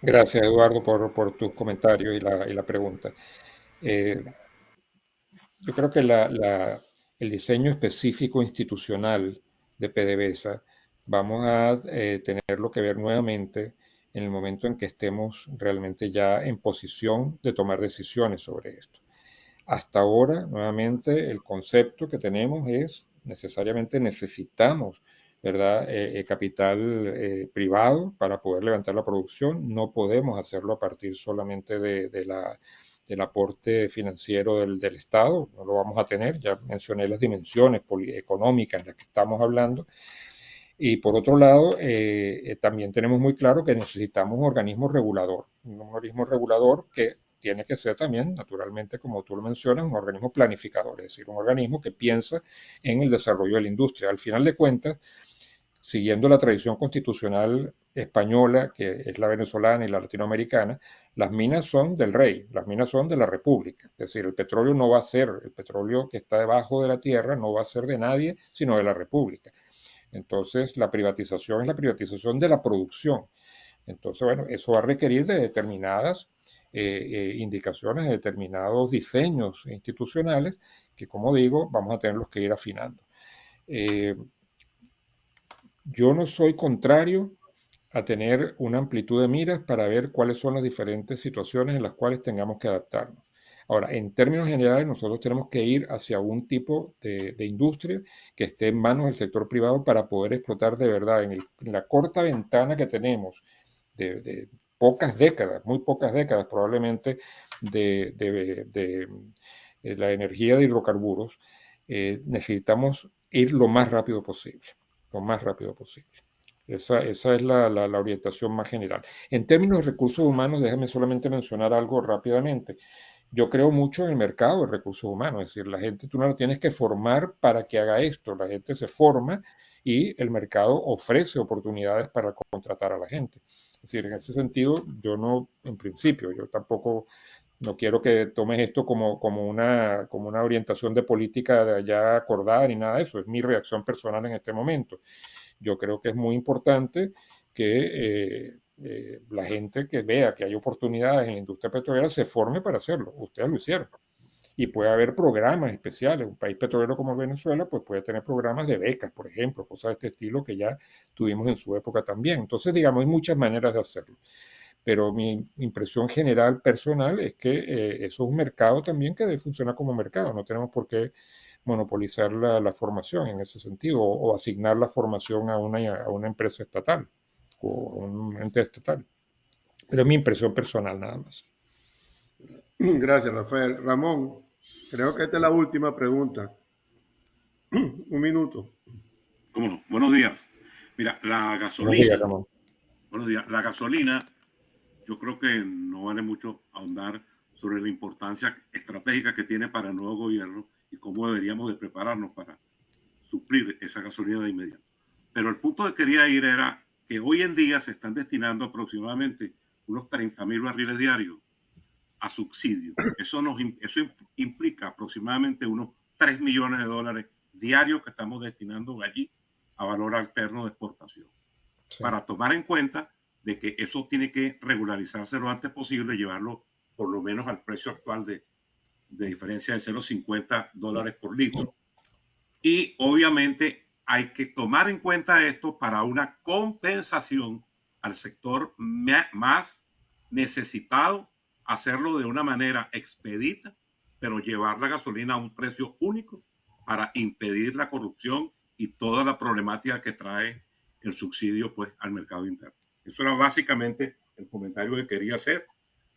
gracias Eduardo, por tus comentarios y la pregunta. Yo creo que el diseño específico institucional de PDVSA vamos a tenerlo que ver nuevamente en el momento en que estemos realmente ya en posición de tomar decisiones sobre esto. Hasta ahora, nuevamente, el concepto que tenemos es necesariamente necesitamos, ¿verdad? Capital privado para poder levantar la producción. No podemos hacerlo a partir solamente del aporte financiero del Estado. No lo vamos a tener. Ya mencioné las dimensiones económicas en las que estamos hablando. Y por otro lado, también tenemos muy claro que necesitamos un organismo regulador que tiene que ser también, naturalmente, como tú lo mencionas, un organismo planificador, es decir, un organismo que piensa en el desarrollo de la industria. Al final de cuentas, siguiendo la tradición constitucional española, que es la venezolana y la latinoamericana, las minas son del rey, las minas son de la república. Es decir, el petróleo no va a ser, el petróleo que está debajo de la tierra no va a ser de nadie, sino de la república. Entonces, la privatización es la privatización de la producción. Entonces, bueno, eso va a requerir de determinadas indicaciones, de determinados diseños institucionales que, como digo, vamos a tenerlos que ir afinando. Yo no soy contrario a tener una amplitud de miras para ver cuáles son las diferentes situaciones en las cuales tengamos que adaptarnos. Ahora, en términos generales, nosotros tenemos que ir hacia un tipo de industria que esté en manos del sector privado para poder explotar de verdad en la corta ventana que tenemos de pocas décadas, muy pocas décadas probablemente, de la energía de hidrocarburos. Necesitamos ir lo más rápido posible, lo más rápido posible. Esa es la orientación más general. En términos de recursos humanos, déjame solamente mencionar algo rápidamente. Yo creo mucho en el mercado de recursos humanos, es decir, la gente tú no la tienes que formar para que haga esto, la gente se forma y el mercado ofrece oportunidades para contratar a la gente. Es decir, en ese sentido, yo no, en principio, yo tampoco no quiero que tomes esto como una orientación de política ya acordada ni nada de eso, es mi reacción personal en este momento. Yo creo que es muy importante que la gente que vea que hay oportunidades en la industria petrolera se forme para hacerlo. Ustedes lo hicieron. Y puede haber programas especiales. Un país petrolero como Venezuela pues puede tener programas de becas, por ejemplo, cosas de este estilo que ya tuvimos en su época también. Entonces, digamos, hay muchas maneras de hacerlo. Pero mi impresión general personal es que eso es un mercado también que debe funcionar como mercado. No tenemos por qué monopolizar la formación en ese sentido o asignar la formación a una empresa estatal o a un ente estatal. Pero es mi impresión personal nada más. Gracias, Rafael. Ramón, creo que esta es la última pregunta. Un minuto. ¿Cómo no? Buenos días. Mira, la gasolina. Buenos días. La gasolina, yo creo que no vale mucho ahondar sobre la importancia estratégica que tiene para el nuevo gobierno y cómo deberíamos de prepararnos para suplir esa gasolina de inmediato. Pero el punto que quería ir era que hoy en día se están destinando aproximadamente unos 30.000 barriles diarios a subsidio. Eso implica aproximadamente unos 3 millones de dólares diarios que estamos destinando allí a valor alterno de exportación. Sí. Para tomar en cuenta de que eso tiene que regularizarse lo antes posible, llevarlo por lo menos al precio actual de diferencia de 0,50 dólares por litro. Y obviamente hay que tomar en cuenta esto para una compensación al sector más necesitado, hacerlo de una manera expedita, pero llevar la gasolina a un precio único para impedir la corrupción y toda la problemática que trae el subsidio pues al mercado interno. Eso era básicamente el comentario que quería hacer,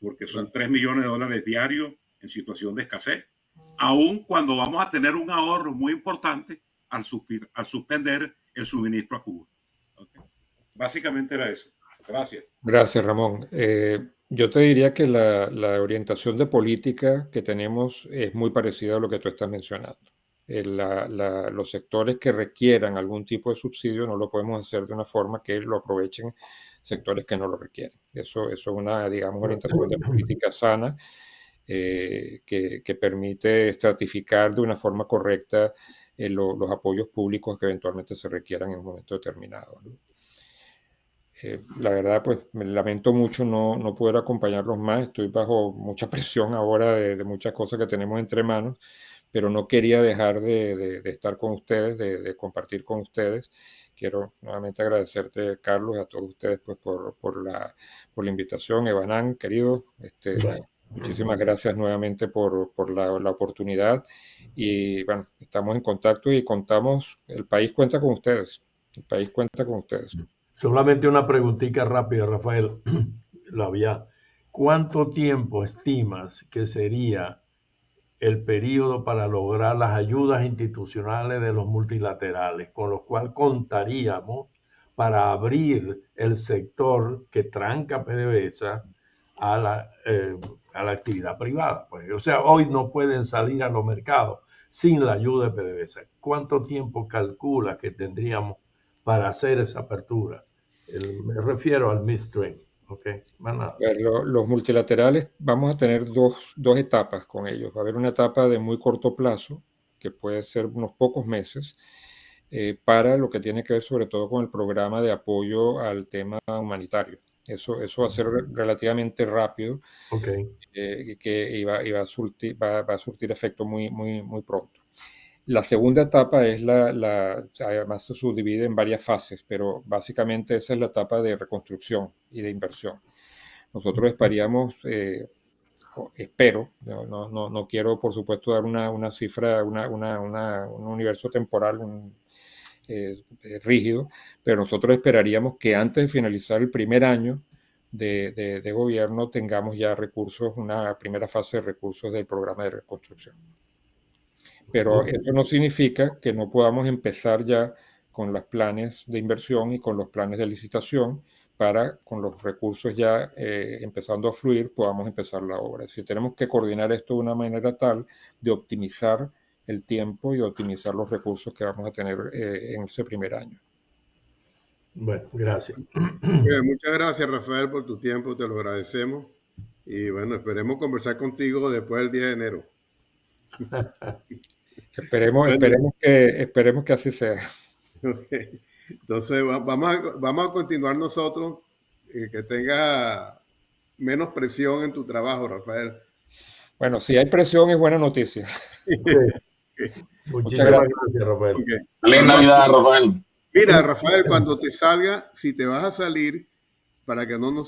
porque son 3 millones de dólares diarios en situación de escasez, aun cuando vamos a tener un ahorro muy importante al suspender el suministro a Cuba. Okay. Básicamente era eso. Gracias. Gracias, Ramón. Yo te diría que la orientación de política que tenemos es muy parecida a lo que tú estás mencionando. Los sectores que requieran algún tipo de subsidio no lo podemos hacer de una forma que lo aprovechen sectores que no lo requieren. Eso es una, digamos, orientación de política sana que permite estratificar de una forma correcta los apoyos públicos que eventualmente se requieran en un momento determinado, ¿no? La verdad, pues me lamento mucho no poder acompañarlos más. Estoy bajo mucha presión ahora de muchas cosas que tenemos entre manos, pero no quería dejar de estar con ustedes, de compartir con ustedes. Quiero nuevamente agradecerte, Carlos, y a todos ustedes pues, por la invitación. Evanán, querido, muchísimas gracias nuevamente por la oportunidad. Y bueno, estamos en contacto y contamos, el país cuenta con ustedes. El país cuenta con ustedes. Solamente una preguntita rápida, Rafael. ¿Cuánto tiempo estimas que sería el periodo para lograr las ayudas institucionales de los multilaterales, con lo cual contaríamos para abrir el sector que tranca PDVSA a la actividad privada? Pues, o sea, hoy no pueden salir a los mercados sin la ayuda de PDVSA. ¿Cuánto tiempo calcula que tendríamos para hacer esa apertura? Me refiero al midstream. Okay. Los multilaterales vamos a tener dos etapas con ellos. Va a haber una etapa de muy corto plazo, que puede ser unos pocos meses, para lo que tiene que ver sobre todo con el programa de apoyo al tema humanitario. Eso va a ser relativamente rápido, que va a surtir efecto muy pronto. La segunda etapa es además se subdivide en varias fases, pero básicamente esa es la etapa de reconstrucción y de inversión. Nosotros esperaríamos, espero, no quiero por supuesto dar una cifra, un universo temporal rígido, pero nosotros esperaríamos que antes de finalizar el primer año de gobierno tengamos ya recursos, una primera fase de recursos del programa de reconstrucción. Pero eso no significa que no podamos empezar ya con los planes de inversión y con los planes de licitación para, con los recursos ya empezando a fluir, podamos empezar la obra. Es decir, tenemos que coordinar esto de una manera tal de optimizar el tiempo y optimizar los recursos que vamos a tener en ese primer año. Bueno, gracias. Muchas gracias, Rafael, por tu tiempo, te lo agradecemos. Y bueno, esperemos conversar contigo después del 10 de enero. Esperemos que así sea. Okay. Entonces vamos a continuar nosotros, que tenga menos presión en tu trabajo, Rafael. Bueno, si hay presión es buena noticia. Muchas gracias, Rafael. Feliz Navidad, Rafael. Mira, Rafael, cuando te salga, si te vas a salir, para que no nos